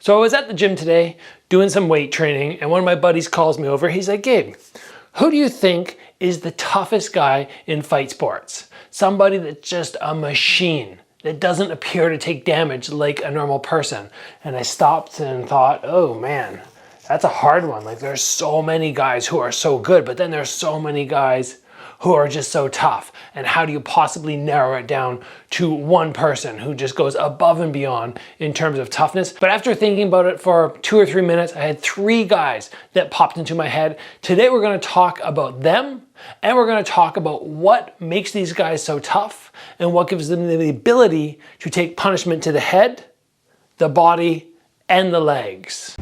So I was at the gym today doing some weight training, and one of my buddies calls me over. He's like, Gabe, who do you think is the toughest guy in fight sports? Somebody that's just a machine, that doesn't appear to take damage like a normal person. And I stopped and thought, oh man, that's a hard one. Like, there's so many guys who are so good, but then there's so many guys who are just so tough. And how do you possibly narrow it down to one person who just goes above and beyond in terms of toughness? But after thinking about it for 2 or 3 minutes, I had 3 guys that popped into my head. Today we're gonna talk about them, and we're gonna talk about what makes these guys so tough and what gives them the ability to take punishment to the head, the body, and the legs.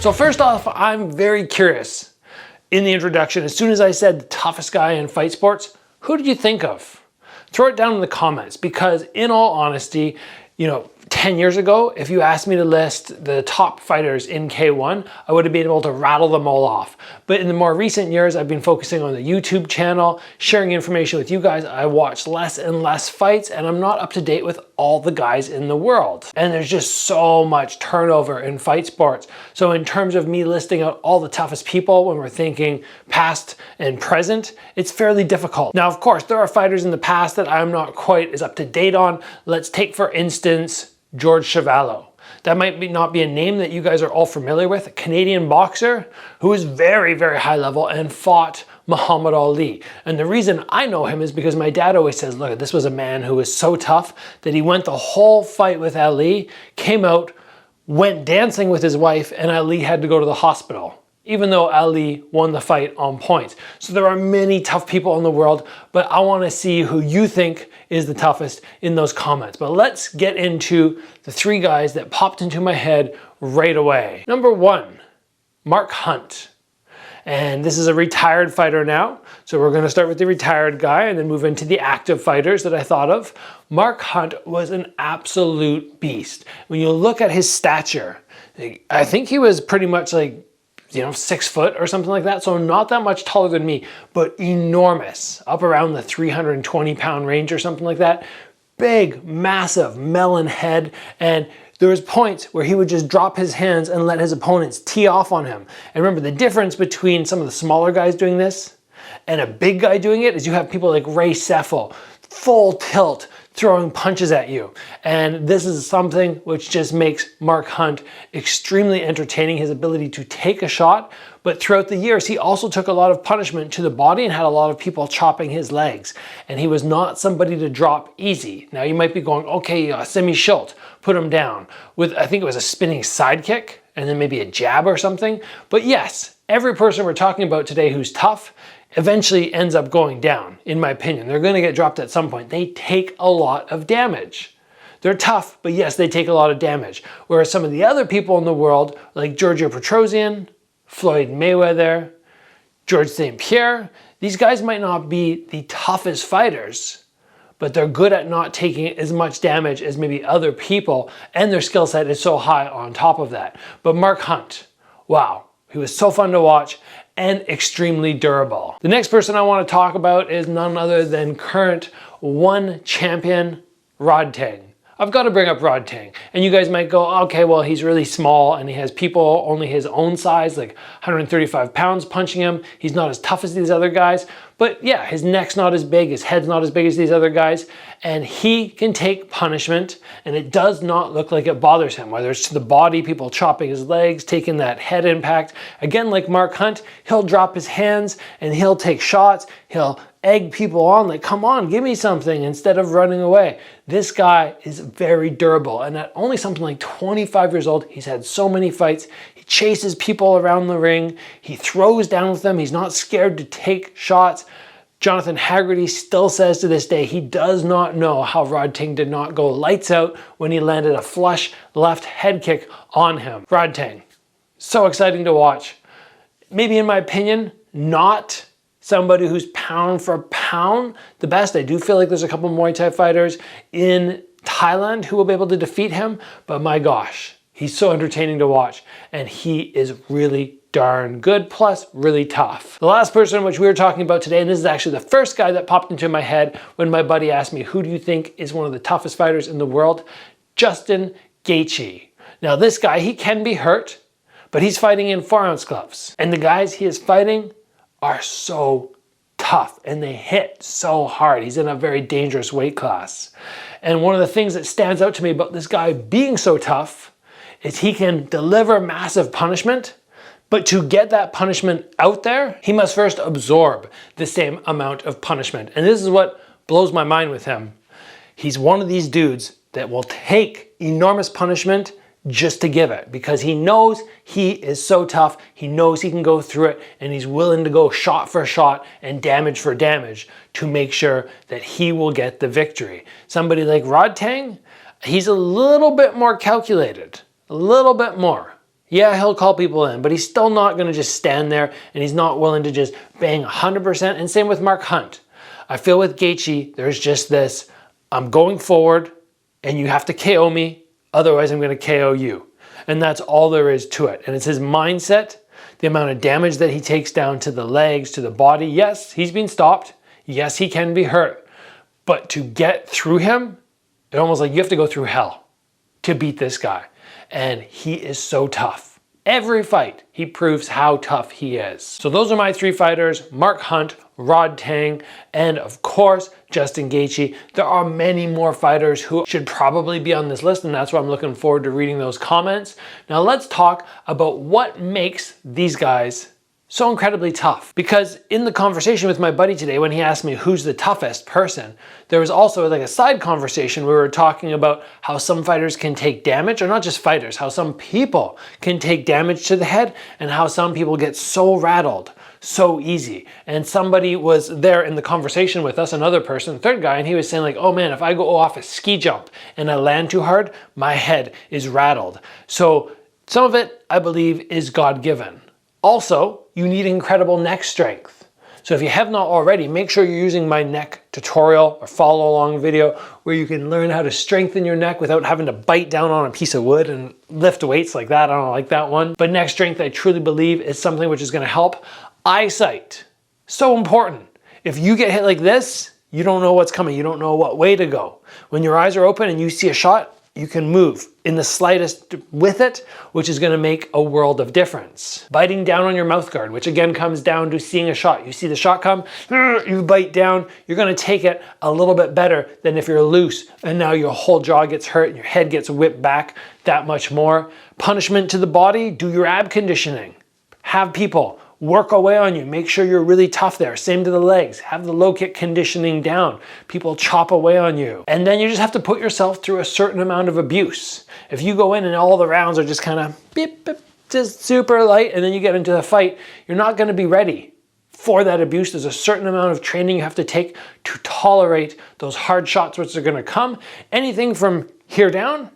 So first off, I'm very curious. In the introduction, as soon as I said the toughest guy in fight sports, who did you think of? Throw it down in the comments, because in all honesty, 10 years ago, if you asked me to list the top fighters in K1, I would have been able to rattle them all off. But in the more recent years, I've been focusing on the YouTube channel, sharing information with you guys. I watch less and less fights, and I'm not up to date with all the guys in the world. And there's just so much turnover in fight sports. So in terms of me listing out all the toughest people when we're thinking past and present, it's fairly difficult. Now, of course, there are fighters in the past that I'm not quite as up to date on. Let's take, for instance, George Chuvalo. That might not be a name that you guys are all familiar with. A Canadian boxer who is very, very high level and fought Muhammad Ali. And the reason I know him is because my dad always says, look, this was a man who was so tough that he went the whole fight with Ali, came out, went dancing with his wife, and Ali had to go to the hospital, even though Ali won the fight on points. So there are many tough people in the world, but I want to see who you think is the toughest in those comments. But let's get into the 3 guys that popped into my head right away. Number 1, Mark Hunt. And this is a retired fighter now. So we're gonna start with the retired guy and then move into the active fighters that I thought of. Mark Hunt was an absolute beast. When you look at his stature, I think he was pretty much like 6 foot or something like that. So not that much taller than me, but enormous, up around the 320 pound range or something like that. Big, massive melon head. And there was points where he would just drop his hands and let his opponents tee off on him. And remember, the difference between some of the smaller guys doing this and a big guy doing it is you have people like Ray Seffel, full tilt, throwing punches at you. And this is something which just makes Mark Hunt extremely entertaining, his ability to take a shot. But throughout the years, he also took a lot of punishment to the body and had a lot of people chopping his legs. And he was not somebody to drop easy. Now you might be going, okay, Simi Schultz, put him down with, I think it was a spinning side kick and then maybe a jab or something. But yes, every person we're talking about today who's tough eventually ends up going down, in my opinion. They're gonna get dropped at some point. They take a lot of damage. They're tough, but yes, they take a lot of damage. Whereas some of the other people in the world, like Giorgio Petrosian, Floyd Mayweather, George St. Pierre, these guys might not be the toughest fighters, but they're good at not taking as much damage as maybe other people, and their skill set is so high on top of that. But Mark Hunt, wow, he was so fun to watch and extremely durable. The next person I want to talk about is none other than current ONE champion, Rodtang. I've got to bring up Rodtang. And you guys might go, okay, well, he's really small and he has people only his own size, like 135 pounds punching him. He's not as tough as these other guys. But yeah, his neck's not as big, his head's not as big as these other guys. And he can take punishment and it does not look like it bothers him, whether it's to the body, people chopping his legs, taking that head impact. Again, like Mark Hunt, he'll drop his hands and he'll take shots. He'll egg people on, like, come on, give me something, instead of running away. This guy is very durable, and at only something like 25 years old, he's had so many fights. He chases people around the ring. He throws down with them. He's not scared to take shots. Jonathan Haggerty still says to this day he does not know how Rodtang did not go lights out when he landed a flush left head kick on him. Rodtang, so exciting to watch. Maybe in my opinion, not somebody who's pound for pound the best. I do feel like there's a couple Muay Thai fighters in Thailand who will be able to defeat him, but my gosh, he's so entertaining to watch and he is really darn good, plus really tough. The last person which we were talking about today, and this is actually the first guy that popped into my head when my buddy asked me, who do you think is one of the toughest fighters in the world? Justin Gaethje. Now this guy, he can be hurt, but he's fighting in 4-ounce gloves. And the guys he is fighting are so tough and they hit so hard. He's in a very dangerous weight class. And one of the things that stands out to me about this guy being so tough is he can deliver massive punishment, but to get that punishment out there, he must first absorb the same amount of punishment. And this is what blows my mind with him. He's one of these dudes that will take enormous punishment just to give it, because he knows he is so tough, he knows he can go through it, and he's willing to go shot for shot and damage for damage to make sure that he will get the victory. Somebody like Rodtang, he's a little bit more calculated, a little bit more. Yeah, he'll call people in, but he's still not going to just stand there, and he's not willing to just bang 100%. And same with Mark Hunt. I feel with Gaethje, there's just this, I'm going forward, and you have to KO me, otherwise I'm going to KO you. And that's all there is to it. And it's his mindset, the amount of damage that he takes down to the legs, to the body. Yes, he's been stopped. Yes, he can be hurt. But to get through him, it's almost like you have to go through hell to beat this guy. And he is so tough. Every fight, he proves how tough he is. So those are my 3 fighters: Mark Hunt, Rodtang, and of course, Justin Gaethje. There are many more fighters who should probably be on this list, and that's why I'm looking forward to reading those comments. Now let's talk about what makes these guys so incredibly tough. Because in the conversation with my buddy today, when he asked me who's the toughest person, there was also like a side conversation where we were talking about how some fighters can take damage, or not just fighters, how some people can take damage to the head, and how some people get so rattled so easy. And somebody was there in the conversation with us, another person, third guy, and he was saying like, oh man, if I go off a ski jump and I land too hard, my head is rattled. So some of it, I believe, is God-given. Also, you need incredible neck strength. So if you have not already, make sure you're using my neck tutorial or follow along video where you can learn how to strengthen your neck without having to bite down on a piece of wood and lift weights like that. I don't like that one. But neck strength, I truly believe, is something which is going to help. Eyesight, so important. If you get hit like this, you don't know what's coming. You don't know what way to go. When your eyes are open and you see a shot, you can move in the slightest with it, which is going to make a world of difference. Biting down on your mouth guard, which again comes down to seeing a shot. You see the shot come, you bite down, you're going to take it a little bit better than if you're loose and now your whole jaw gets hurt and your head gets whipped back that much more. Punishment to the body, do your ab conditioning. Have people work away on you. Make sure you're really tough there. Same to the legs. Have the low kick conditioning down. People chop away on you. And then you just have to put yourself through a certain amount of abuse. If you go in and all the rounds are just kind of beep, beep, just super light, and then you get into the fight, you're not going to be ready for that abuse. There's a certain amount of training you have to take to tolerate those hard shots which are going to come. Anything from here down,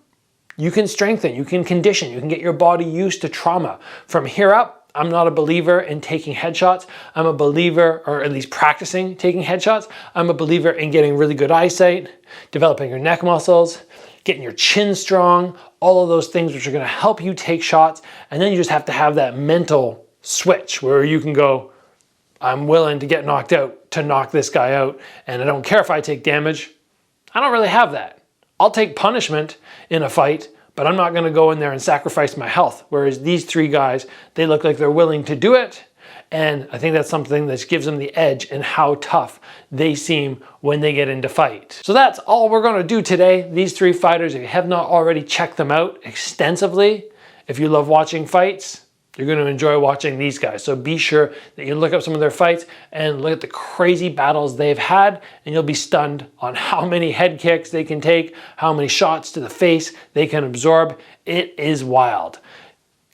you can strengthen, you can condition, you can get your body used to trauma. From here up, I'm not a believer in taking headshots. I'm a believer, or at least practicing taking headshots. I'm a believer in getting really good eyesight, developing your neck muscles, getting your chin strong, all of those things which are going to help you take shots. And then you just have to have that mental switch where you can go, I'm willing to get knocked out to knock this guy out. And I don't care if I take damage. I don't really have that. I'll take punishment in a fight, but I'm not going to go in there and sacrifice my health. Whereas these 3 guys, they look like they're willing to do it. And I think that's something that gives them the edge in how tough they seem when they get into fight. So that's all we're going to do today. These 3 fighters, if you have not already checked them out extensively, if you love watching fights, you're going to enjoy watching these guys. So be sure that you look up some of their fights and look at the crazy battles they've had, and you'll be stunned on how many head kicks they can take, how many shots to the face they can absorb. It is wild.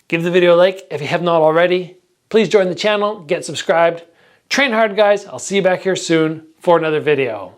Give the video a like if you have not already. Please join the channel, get subscribed. Train hard, guys. I'll see you back here soon for another video.